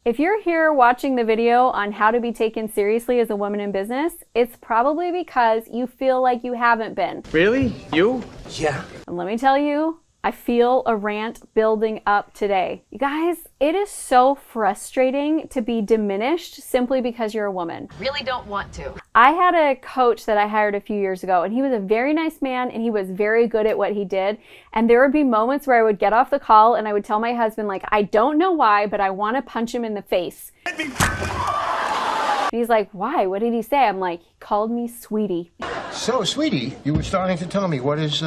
If you're here watching the video on how to be taken seriously as a woman in business, it's probably because you feel like you haven't been. Really? You? Yeah. And let me tell you, I feel a rant building up today. You guys, it is so frustrating to be diminished simply because you're a woman. Really don't want to. I had a coach that I hired a few years ago, and he was a very nice man, and he was very good at what he did. And there would be moments where I would get off the call and I would tell my husband, like, I don't know why, but I want to punch him in the face. And he's like, why? What did he say? I'm like, he called me sweetie. So, sweetie, you were starting to tell me what is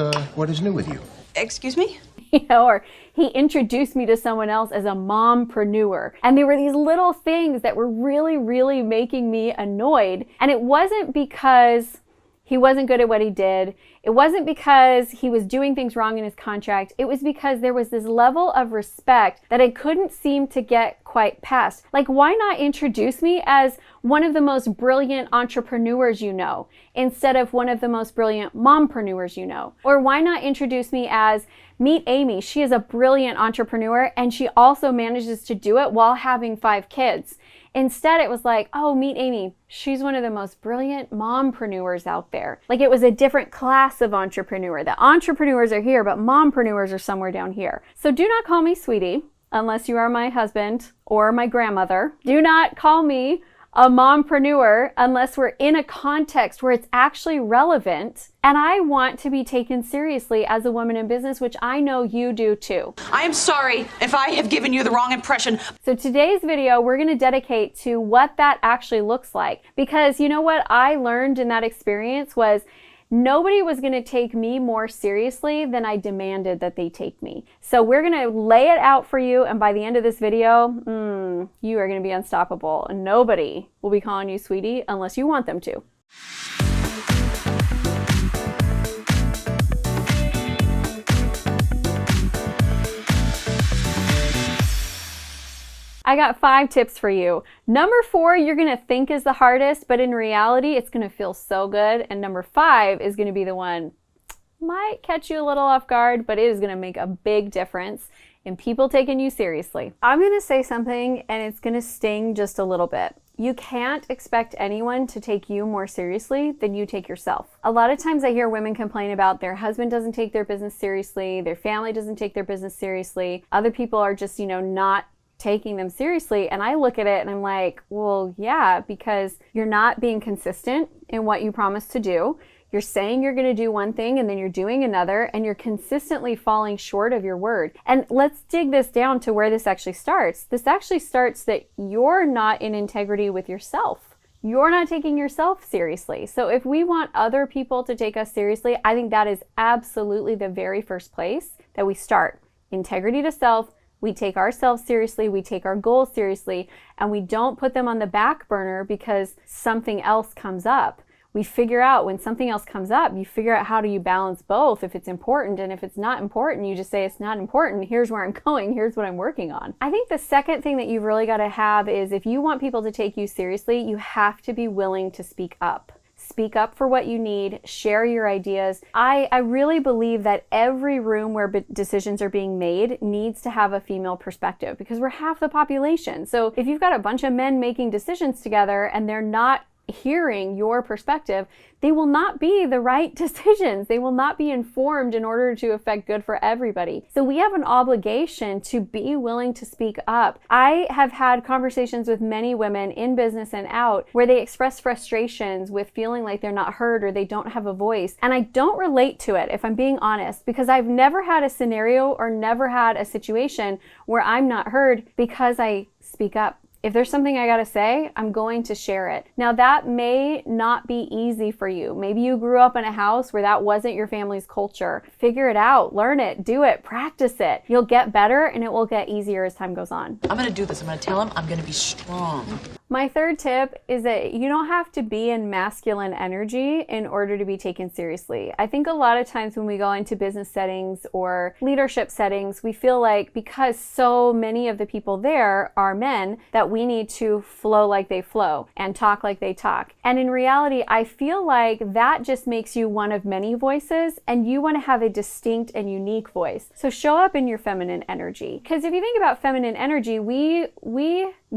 new with you. Excuse me? Or he introduced me to someone else as a mompreneur. And there were these little things that were really, really making me annoyed. And it wasn't because he wasn't good at what he did. It wasn't because he was doing things wrong in his contract. It was because there was this level of respect that I couldn't seem to get quite past. Like, why not introduce me as one of the most brilliant entrepreneurs you know, instead of one of the most brilliant mompreneurs you know? Or why not introduce me as, meet Amy. She is a brilliant entrepreneur and she also manages to do it while having 5 kids. Instead, it was like, oh, meet Amy. She's one of the most brilliant mompreneurs out there. Like, it was a different class of entrepreneur. The entrepreneurs are here, but mompreneurs are somewhere down here. So do not call me sweetie unless you are my husband or my grandmother. Do not call me a mompreneur unless we're in a context where it's actually relevant. And I want to be taken seriously as a woman in business, which I know you do too. I am sorry if I have given you the wrong impression. So today's video, we're going to dedicate to what that actually looks like. Because you know what I learned in that experience was nobody was going to take me more seriously than I demanded that they take me. So we're going to lay it out for you. And by the end of this video, you are going to be unstoppable. Nobody will be calling you sweetie unless you want them to. I got 5 tips for you. Number 4, you're gonna think is the hardest, but in reality, it's gonna feel so good. And number 5 is gonna be the one, might catch you a little off guard, but it is gonna make a big difference in people taking you seriously. I'm gonna say something and it's gonna sting just a little bit. You can't expect anyone to take you more seriously than you take yourself. A lot of times I hear women complain about their husband doesn't take their business seriously, their family doesn't take their business seriously, other people are just, not taking them seriously. And I look at it and I'm like, well, yeah, because you're not being consistent in what you promised to do. You're saying you're going to do one thing and then you're doing another, and you're consistently falling short of your word. And let's dig this down to where this actually starts. This actually starts that you're not in integrity with yourself. You're not taking yourself seriously. So if we want other people to take us seriously, I think that is absolutely the very first place that we start. Integrity to self. We take ourselves seriously, we take our goals seriously, and we don't put them on the back burner because something else comes up. We figure out when something else comes up, you figure out how do you balance both if it's important, and if it's not important, you just say it's not important, here's where I'm going, here's what I'm working on. I think the second thing that you've really got to have is if you want people to take you seriously, you have to be willing to speak up. Speak up for what you need, share your ideas. I really believe that every room where decisions are being made needs to have a female perspective because we're half the population. So if you've got a bunch of men making decisions together and they're not hearing your perspective, they will not be the right decisions. They will not be informed in order to affect good for everybody. So we have an obligation to be willing to speak up. I have had conversations with many women in business and out where they express frustrations with feeling like they're not heard or they don't have a voice. And I don't relate to it, if I'm being honest, because I've never had a scenario or never had a situation where I'm not heard because I speak up. If there's something I gotta say, I'm going to share it. Now that may not be easy for you. Maybe you grew up in a house where that wasn't your family's culture. Figure it out, learn it, do it, practice it. You'll get better and it will get easier as time goes on. I'm gonna do this. I'm gonna tell him I'm gonna be strong. My third tip is that you don't have to be in masculine energy in order to be taken seriously. I think a lot of times when we go into business settings or leadership settings, we feel like because so many of the people there are men that we need to flow like they flow and talk like they talk. And in reality, I feel like that just makes you one of many voices, and you want to have a distinct and unique voice. So show up in your feminine energy. Because if you think about feminine energy, we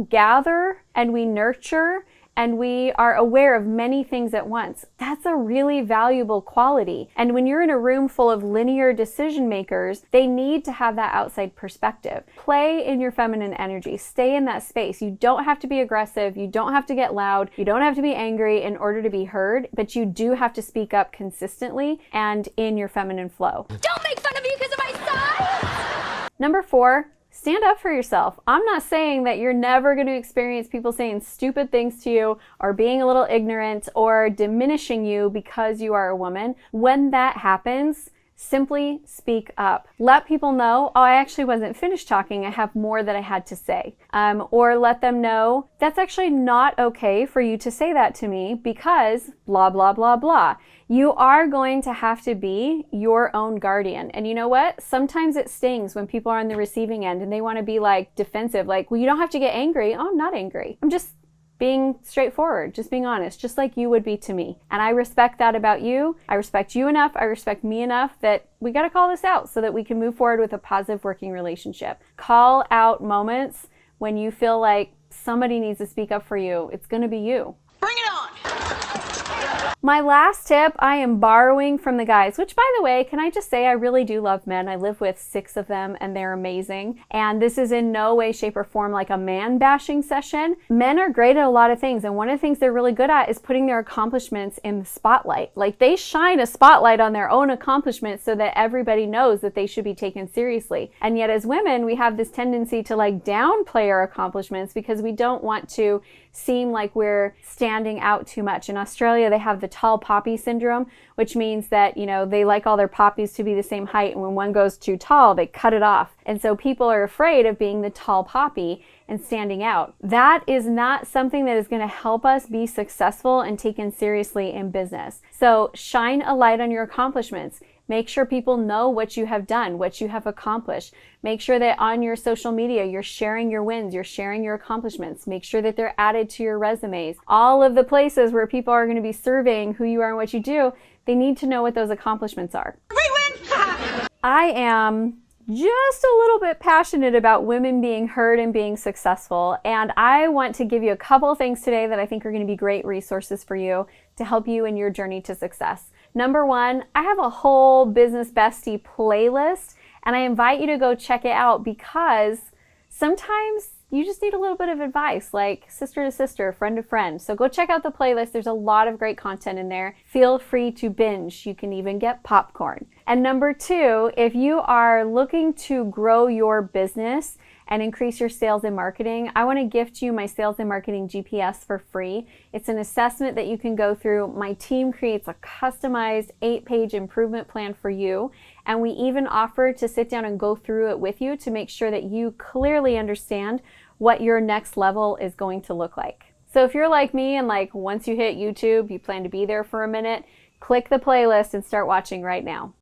gather and we nurture and we are aware of many things at once. That's a really valuable quality. And when you're in a room full of linear decision makers, they need to have that outside perspective. Play in your feminine energy. Stay in that space. You don't have to be aggressive. You don't have to get loud. You don't have to be angry in order to be heard, but you do have to speak up consistently and in your feminine flow. Don't make fun of me because of my size! Number 4, stand up for yourself. I'm not saying that you're never going to experience people saying stupid things to you or being a little ignorant or diminishing you because you are a woman. When that happens, simply speak up. Let people know, oh, I actually wasn't finished talking. I have more that I had to say. Or let them know that's actually not okay for you to say that to me because blah, blah, blah, blah. You are going to have to be your own guardian. And you know what? Sometimes it stings when people are on the receiving end and they want to be like defensive, like, well, you don't have to get angry. Oh, I'm not angry. I'm just being straightforward, just being honest, just like you would be to me. And I respect that about you. I respect you enough. I respect me enough that we got to call this out so that we can move forward with a positive working relationship. Call out moments when you feel like somebody needs to speak up for you. It's going to be you. Bring it on! My last tip, I am borrowing from the guys, which by the way, can I just say I really do love men. I live with 6 of them and they're amazing. And this is in no way, shape, or form like a man bashing session. Men are great at a lot of things. And one of the things they're really good at is putting their accomplishments in the spotlight. Like they shine a spotlight on their own accomplishments so that everybody knows that they should be taken seriously. And yet as women, we have this tendency to like downplay our accomplishments because we don't want to seem like we're standing out too much. In Australia, they have the tall poppy syndrome, which means that, you know, they like all their poppies to be the same height, and when one goes too tall, they cut it off. And so people are afraid of being the tall poppy and standing out. That is not something that is going to help us be successful and taken seriously in business. So shine a light on your accomplishments. Make sure people know what you have done, what you have accomplished. Make sure that on your social media, you're sharing your wins, you're sharing your accomplishments. Make sure that they're added to your resumes. All of the places where people are going to be surveying who you are and what you do, they need to know what those accomplishments are. We win! I am just a little bit passionate about women being heard and being successful. And I want to give you a couple of things today that I think are going to be great resources for you to help you in your journey to success. Number 1, I have a whole Business Bestie playlist, and I invite you to go check it out because sometimes you just need a little bit of advice, like sister to sister, friend to friend. So go check out the playlist. There's a lot of great content in there. Feel free to binge. You can even get popcorn. And number 2, if you are looking to grow your business and increase your sales and marketing, I want to gift you my Sales and Marketing GPS for free. It's an assessment that you can go through. My team creates a customized 8-page improvement plan for you. And we even offer to sit down and go through it with you to make sure that you clearly understand what your next level is going to look like. So if you're like me and like once you hit YouTube, you plan to be there for a minute, click the playlist and start watching right now.